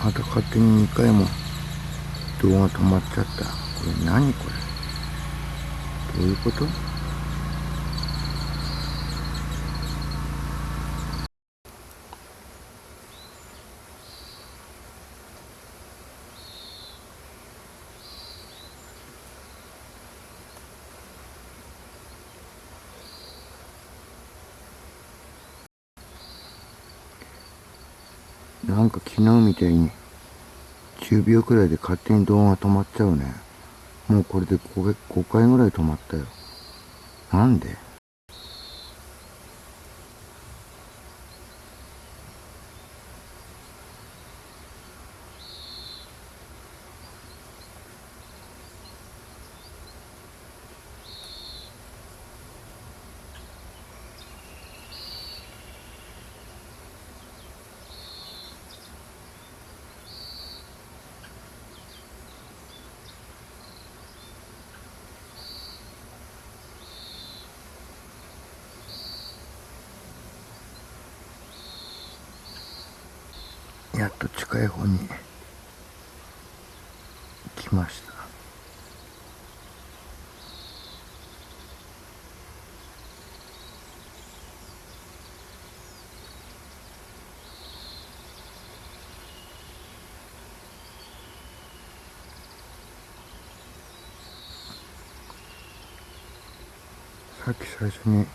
また勝手に2回も動画止まっちゃった。これ何これ、どういうこと？なんか昨日みたいに10秒くらいで勝手に動画止まっちゃうね。もうこれで5回ぐらい止まったよ。なんで？やっと近い方に来ました。さっき最初に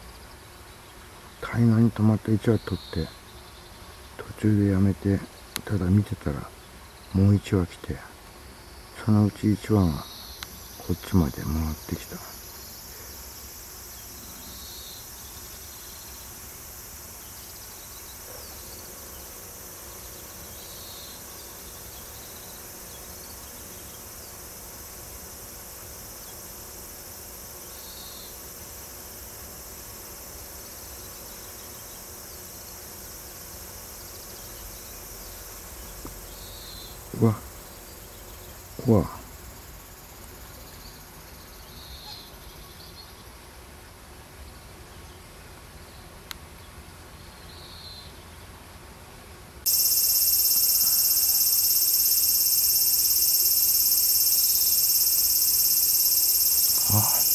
対岸に止まった1羽取って途中でやめてただ見てたらもう1羽来て、そのうち1羽がこっちまで回ってきた。うわうわ、あ、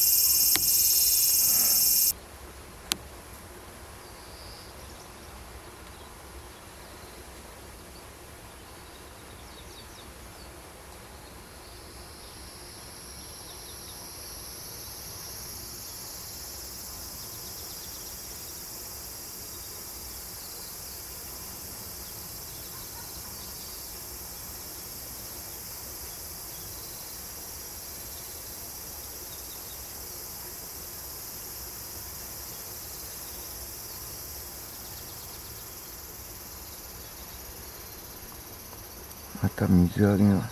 また水揚げが。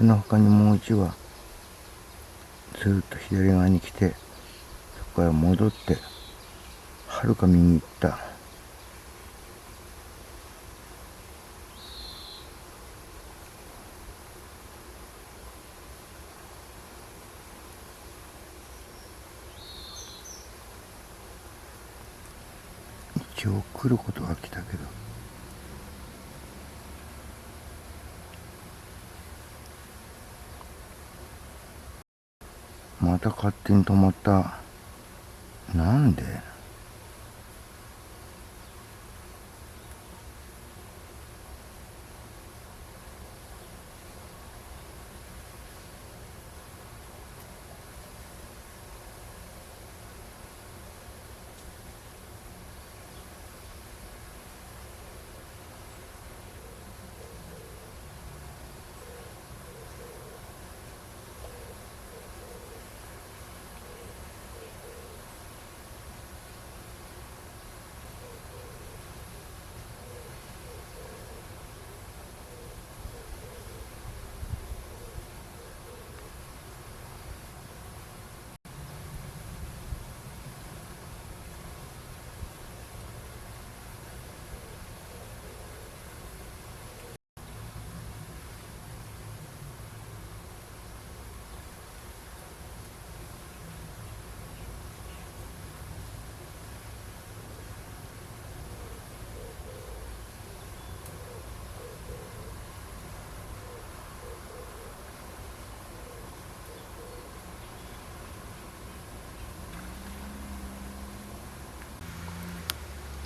その他にもう一羽ずっと左側に来て、そこから戻ってはるか右に行った。一応来ることは来たけど、また勝手に止まった。なんで？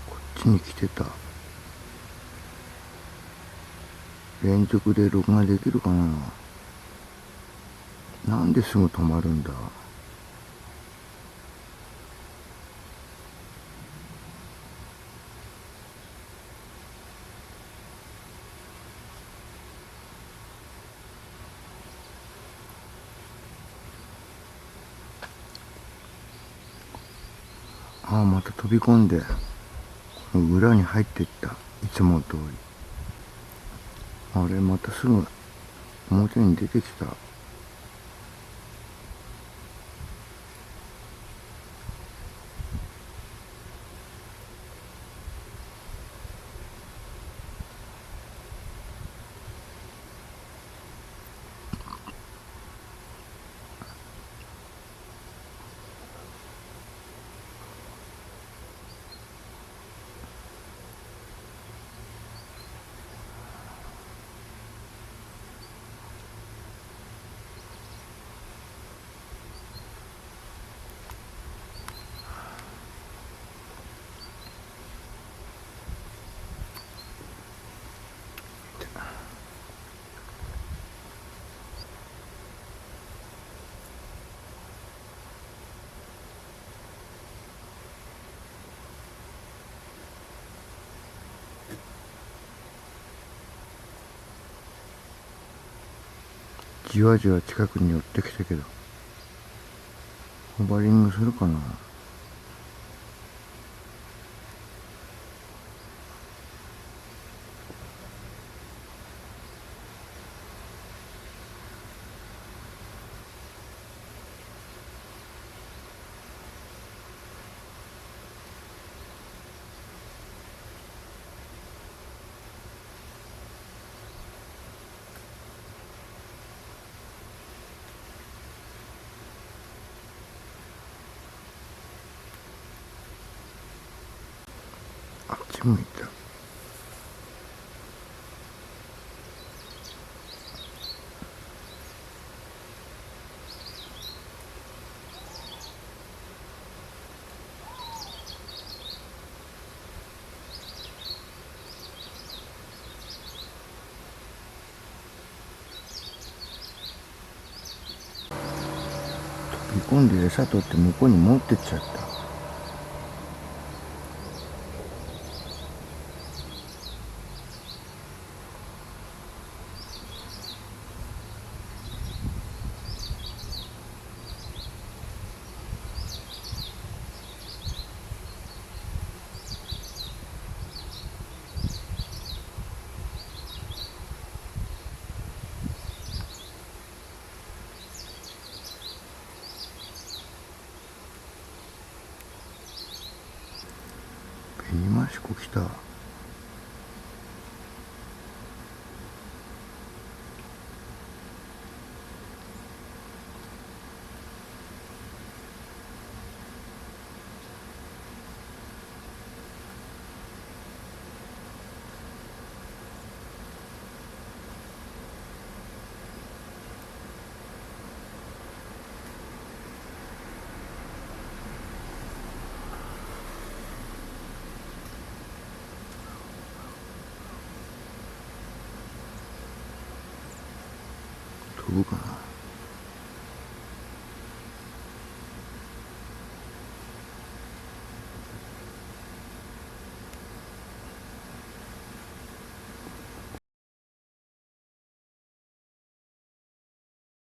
こっちに来てた。連続で録画できるかな。なんですぐ止まるんだ。ああ、また飛び込んでこの裏に入っていった。いつも通り。あれ、またすぐ表に出てきた。じわじわ近くに寄ってきたけど、ホバリングするかな。あっち向いた。飛び込んで餌取って向こうに持ってっちゃった。今しこ来た。飛ぶかな。